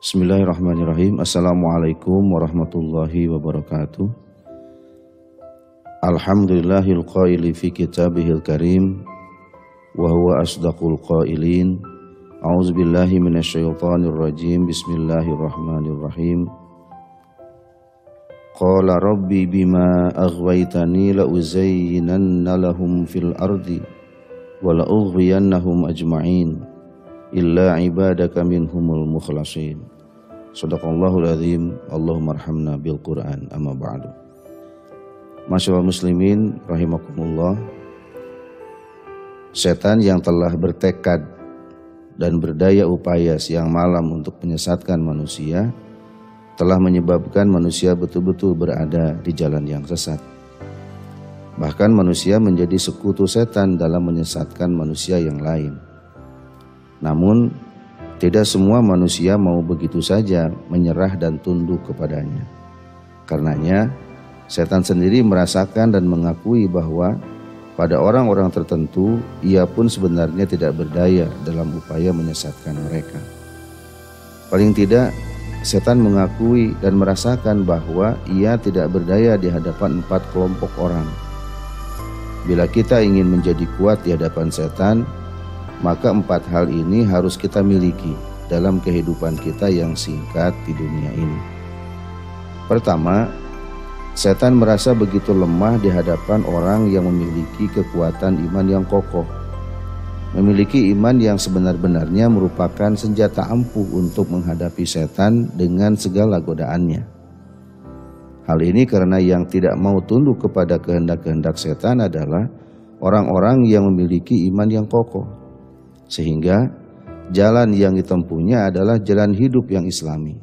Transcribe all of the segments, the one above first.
Bismillahirrahmanirrahim. Assalamualaikum warahmatullahi wabarakatuh. Alhamdulillahil qaili fi kitabihil karim wa huwa asdaqul qailin. A'udzubillahi minasyaitonir rajim. Bismillahirrahmanirrahim. Qala rabbi bima aghwaytani la uzayyinanna lahum fil ardi wa la ughwiyannahum ajma'in illa ibadaka minhumul mukhlasin. Shadaqallahul azim. Allahumma arhamna bil Qur'an. Amma ba'du. Masyaallah muslimin rahimakumullah. Setan yang telah bertekad dan berdaya upaya siang malam untuk menyesatkan manusia telah menyebabkan manusia betul-betul berada di jalan yang sesat. Bahkan manusia menjadi sekutu setan dalam menyesatkan manusia yang lain. Namun, tidak semua manusia mau begitu saja menyerah dan tunduk kepadanya. Karenanya, setan sendiri merasakan dan mengakui bahwa pada orang-orang tertentu, ia pun sebenarnya tidak berdaya dalam upaya menyesatkan mereka. Paling tidak, setan mengakui dan merasakan bahwa ia tidak berdaya di hadapan 4 kelompok orang. Bila kita ingin menjadi kuat di hadapan setan, maka 4 hal ini harus kita miliki dalam kehidupan kita yang singkat di dunia ini. Pertama, setan merasa begitu lemah di hadapan orang yang memiliki kekuatan iman yang kokoh. Memiliki iman yang sebenar-benarnya merupakan senjata ampuh untuk menghadapi setan dengan segala godaannya. Hal ini karena yang tidak mau tunduk kepada kehendak-kehendak setan adalah orang-orang yang memiliki iman yang kokoh. Sehingga jalan yang ditempuhnya adalah jalan hidup yang islami.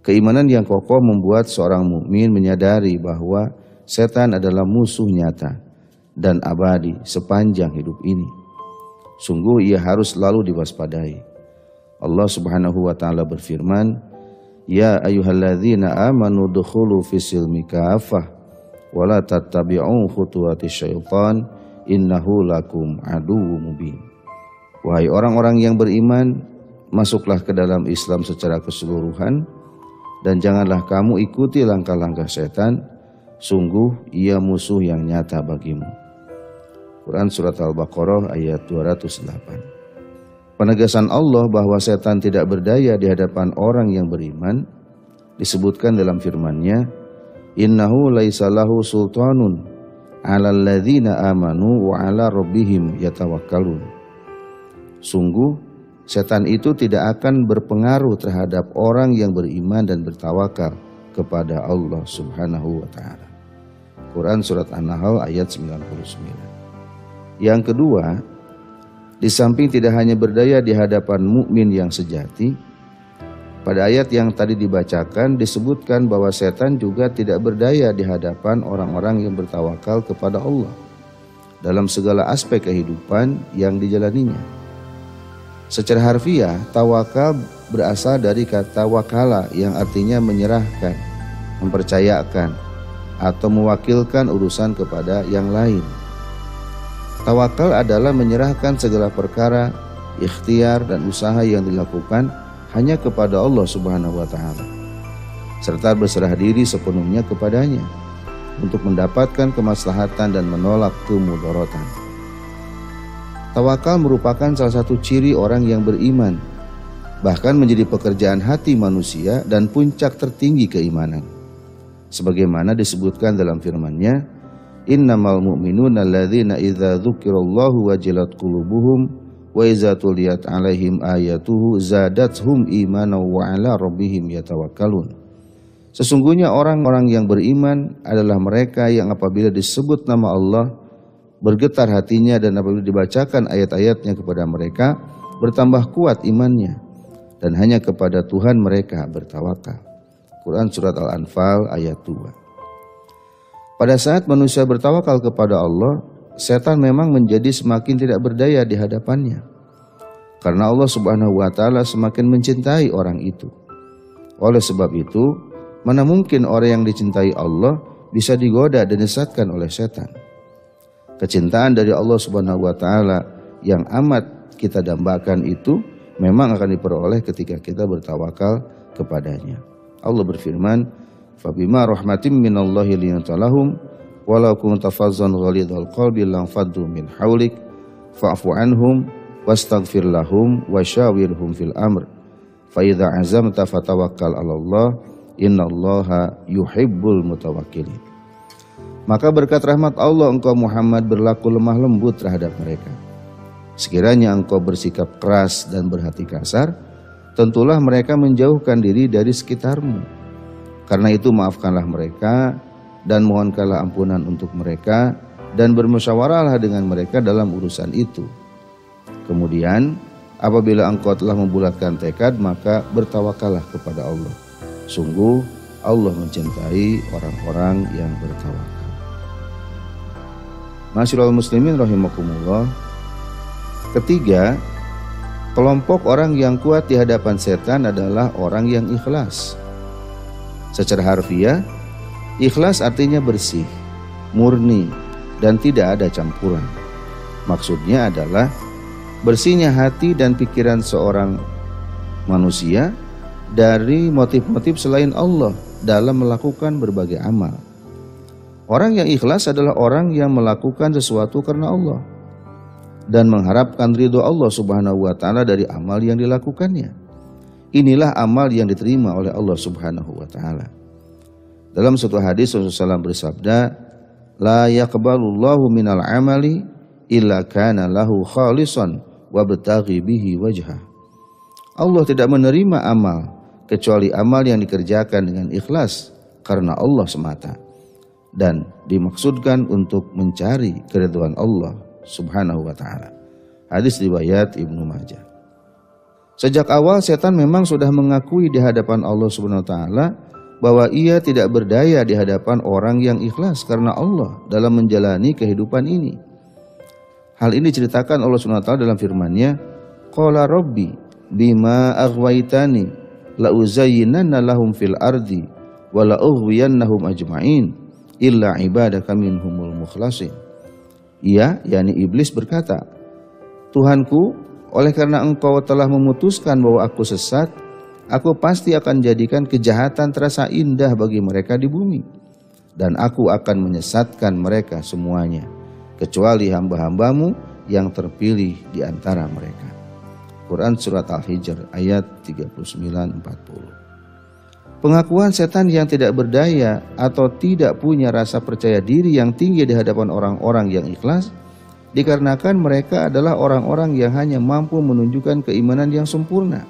Keimanan yang kokoh membuat seorang mukmin menyadari bahwa setan adalah musuh nyata dan abadi sepanjang hidup ini. Sungguh ia harus selalu diwaspadai. Allah Subhanahu wa taala berfirman, "Ya ayyuhalladzina amanu dukhulu fis-silmi kafah wa la tattabi'u khutuwatis syaitan innahu lakum aduwwum mubin." Wahai orang-orang yang beriman, masuklah ke dalam Islam secara keseluruhan dan janganlah kamu ikuti langkah-langkah setan, sungguh ia musuh yang nyata bagimu. Quran Surat Al-Baqarah ayat 208. Penegasan Allah bahwa setan tidak berdaya di hadapan orang yang beriman disebutkan dalam firman-Nya, "Innahu laisa lahu sultanun 'alal ladzina amanu wa 'ala rabbihim yatawakkalun." Sungguh, setan itu tidak akan berpengaruh terhadap orang yang beriman dan bertawakal kepada Allah Subhanahu wa taala. Quran Surat An-Nahl ayat 99. Yang kedua, di samping tidak hanya berdaya di hadapan mukmin yang sejati, pada ayat yang tadi dibacakan disebutkan bahwa setan juga tidak berdaya di hadapan orang-orang yang bertawakal kepada Allah dalam segala aspek kehidupan yang dijalaninya. Secara harfiah, tawakal berasal dari kata wakala yang artinya menyerahkan, mempercayakan, atau mewakilkan urusan kepada yang lain. Tawakal adalah menyerahkan segala perkara, ikhtiar dan usaha yang dilakukan hanya kepada Allah Subhanahu wa taala, serta berserah diri sepenuhnya kepadanya untuk mendapatkan kemaslahatan dan menolak kemudaratan. Tawakal merupakan salah satu ciri orang yang beriman, bahkan menjadi pekerjaan hati manusia dan puncak tertinggi keimanan. Sebagaimana disebutkan dalam firman-Nya, "Innamal mu'minuna alladzina idza dzukirallahu wajilat qulubuhum wa idza tuliyat 'alaihim ayatuhu zadathum imanan wa 'ala rabbihim yatawakkalun." Sesungguhnya orang-orang yang beriman adalah mereka yang apabila disebut nama Allah bergetar hatinya, dan apabila dibacakan ayat-ayatnya kepada mereka bertambah kuat imannya, dan hanya kepada Tuhan mereka bertawakal. Quran Surat Al-Anfal ayat 2. Pada saat manusia bertawakal kepada Allah, setan memang menjadi semakin tidak berdaya di hadapannya, karena Allah Subhanahu wa taala semakin mencintai orang itu. Oleh sebab itu, mana mungkin orang yang dicintai Allah bisa digoda dan disesatkan oleh setan. Kecintaan dari Allah Subhanahu wa taala yang amat kita dambakan itu memang akan diperoleh ketika kita bertawakal kepadanya. Allah berfirman, "Fabima rahmatin minallahi linta lahum walau kunta fazzan ghalidhal qalbi lanfaddu min haulik fa'fu anhum wastaghfir lahum wasyawirhum fil amr fa idza azamta fatawakkal 'alallah innallaha yuhibbul mutawakkilin." Maka berkat rahmat Allah engkau Muhammad berlaku lemah lembut terhadap mereka. Sekiranya engkau bersikap keras dan berhati kasar, tentulah mereka menjauhkan diri dari sekitarmu. Karena itu maafkanlah mereka dan mohonkanlah ampunan untuk mereka dan bermusyawarahlah dengan mereka dalam urusan itu. Kemudian apabila engkau telah membulatkan tekad, maka bertawakallah kepada Allah. Sungguh Allah mencintai orang-orang yang bertawakal. Ma'asyiral muslimin rahimakumullah. Ketiga, kelompok orang yang kuat di hadapan setan adalah orang yang ikhlas. Secara harfiah, ikhlas artinya bersih, murni, dan tidak ada campuran. Maksudnya adalah bersihnya hati dan pikiran seorang manusia dari motif-motif selain Allah dalam melakukan berbagai amal. Orang yang ikhlas adalah orang yang melakukan sesuatu karena Allah dan mengharapkan ridho Allah Subhanahu wa taala dari amal yang dilakukannya. Inilah amal yang diterima oleh Allah Subhanahu wa taala. Dalam suatu hadis Rasulullah SAW bersabda, "La yaqbalullahu minal amali illa kana lahu khalisan wa bataghi bihi wajhah." Allah tidak menerima amal kecuali amal yang dikerjakan dengan ikhlas karena Allah semata dan dimaksudkan untuk mencari keridhaan Allah Subhanahu wa ta'ala. Hadis riwayat Ibnu Majah. Sejak awal setan memang sudah mengakui di hadapan Allah Subhanahu wa ta'ala bahwa ia tidak berdaya di hadapan orang yang ikhlas karena Allah dalam menjalani kehidupan ini. Hal ini diceritakan Allah Subhanahu wa ta'ala dalam firman-Nya, "Qala rabbi bima aghwaytani la uzayyinanna lahum fil ardi wa la ughwiyannahum ajma'in illa ibadaka minhumul mukhlasin." Ia, yakni iblis berkata, "Tuhanku, oleh karena engkau telah memutuskan bahwa aku sesat, aku pasti akan jadikan kejahatan terasa indah bagi mereka di bumi. Dan aku akan menyesatkan mereka semuanya, kecuali hamba-hambamu yang terpilih di antara mereka." Quran Surat Al-Hijr ayat 39-40. Pengakuan setan yang tidak berdaya atau tidak punya rasa percaya diri yang tinggi di hadapan orang-orang yang ikhlas dikarenakan mereka adalah orang-orang yang hanya mampu menunjukkan keimanan yang sempurna.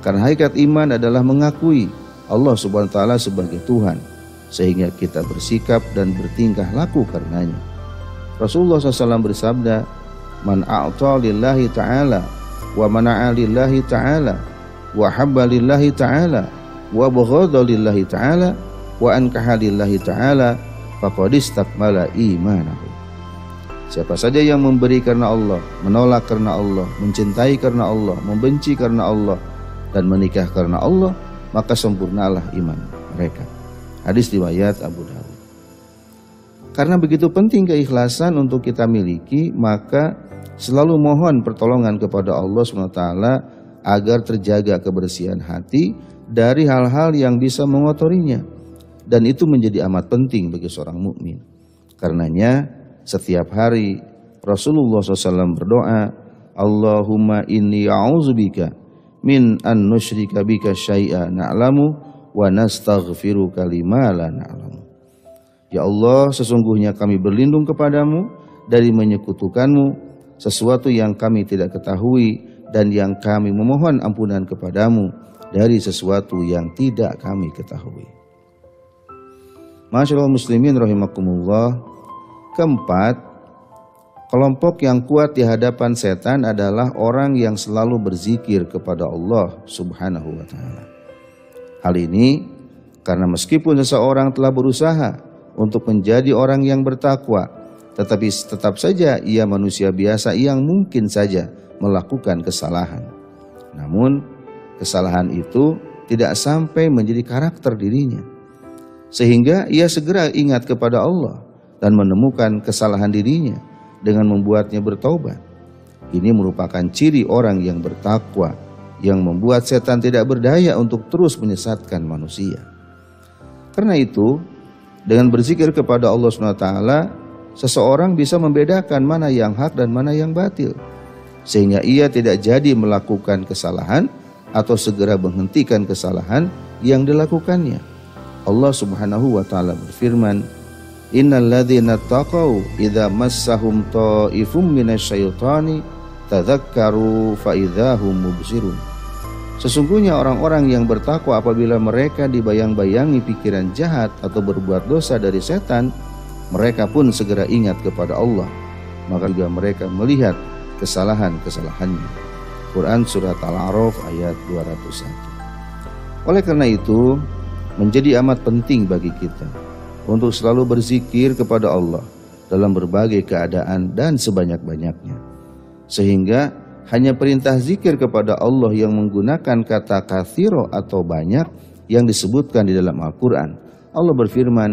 Karena hakikat iman adalah mengakui Allah Subhanahu wa taala sebagai Tuhan, sehingga kita bersikap dan bertingkah laku karenanya. Rasulullah SAW bersabda, "Man a'ta lillahi ta'ala wa mana'a lillahi ta'ala wa habba lillahi ta'ala wa baghadha lillahi ta'ala wa ankaha lillahi ta'ala faqad istakmala imanahu." Siapa saja yang memberi karena Allah, menolak karena Allah, mencintai karena Allah, membenci karena Allah, dan menikah karena Allah, maka sempurnalah iman mereka. Hadis riwayat Abu Dawud. Karena begitu penting keikhlasan untuk kita miliki, maka selalu mohon pertolongan kepada Allah SWT agar terjaga kebersihan hati dari hal-hal yang bisa mengotorinya, dan itu menjadi amat penting bagi seorang mukmin. Karenanya setiap hari Rasulullah SAW berdoa, "Allahumma inni a'udzubika min an nusyrika bika syai'a na'lamu wa nastaghfiruka lima la na'lamu." Ya Allah, sesungguhnya kami berlindung kepadamu dari menyekutukanmu sesuatu yang kami tidak ketahui, dan yang kami memohon ampunan kepadamu dari sesuatu yang tidak kami ketahui. Ma'asyiral muslimin rahimakumullah. Keempat, kelompok yang kuat di hadapan setan adalah orang yang selalu berzikir kepada Allah Subhanahu wa ta'ala. Hal ini karena meskipun seseorang telah berusaha untuk menjadi orang yang bertakwa, tetapi tetap saja ia manusia biasa yang mungkin saja melakukan kesalahan. Namun kesalahan itu tidak sampai menjadi karakter dirinya, sehingga ia segera ingat kepada Allah dan menemukan kesalahan dirinya dengan membuatnya bertaubat. Ini merupakan ciri orang yang bertakwa, yang membuat setan tidak berdaya untuk terus menyesatkan manusia. Karena itu, dengan berzikir kepada Allah SWT, seseorang bisa membedakan mana yang hak dan mana yang batil, sehingga ia tidak jadi melakukan kesalahan atau segera menghentikan kesalahan yang dilakukannya. Allah Subhanahu wa taala berfirman, "Innal ladzina taqau idza massahum ta'ifum minasyaitani tadzakkaru fa idzahum mubsirun." Sesungguhnya orang-orang yang bertakwa apabila mereka dibayang-bayangi pikiran jahat atau berbuat dosa dari setan, mereka pun segera ingat kepada Allah, maka juga mereka melihat kesalahan-kesalahannya. Quran Surat Al-A'raf ayat 201. Oleh karena itu, menjadi amat penting bagi kita untuk selalu berzikir kepada Allah dalam berbagai keadaan dan sebanyak-banyaknya. Sehingga hanya perintah zikir kepada Allah yang menggunakan kata katsiro atau banyak yang disebutkan di dalam Al-Quran. Allah berfirman,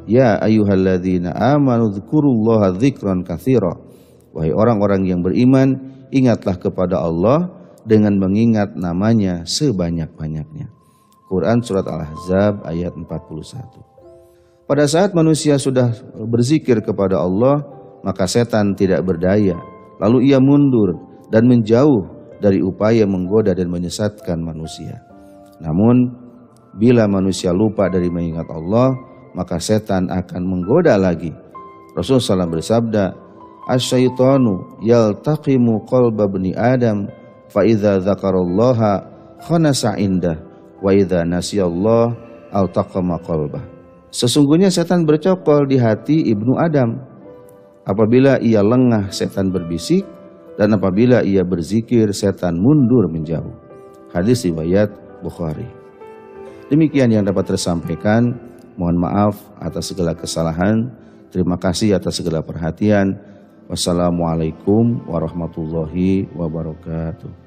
"Ya ayyuhalladzina amanu dzkurullaha dzikran katsira." Wahai orang-orang yang beriman, ingatlah kepada Allah dengan mengingat namanya sebanyak-banyaknya. Quran Surat Al-Ahzab ayat 41. Pada saat manusia sudah berzikir kepada Allah, maka setan tidak berdaya, lalu ia mundur dan menjauh dari upaya menggoda dan menyesatkan manusia. Namun, bila manusia lupa dari mengingat Allah, maka setan akan menggoda lagi. Rasulullah SAW bersabda, "Asyaitanu yaltaqimu qalba bani Adam, fa idza dzakarallaha khanasa indah, wa idza nasiyallah altaqama qalbah." Sesungguhnya setan bercokol di hati Ibnu Adam. Apabila ia lengah, setan berbisik, dan apabila ia berzikir, setan mundur menjauh. Hadis riwayat Bukhari. Demikian yang dapat tersampaikan. Mohon maaf atas segala kesalahan. Terima kasih atas segala perhatian. Wassalamualaikum warahmatullahi wabarakatuh.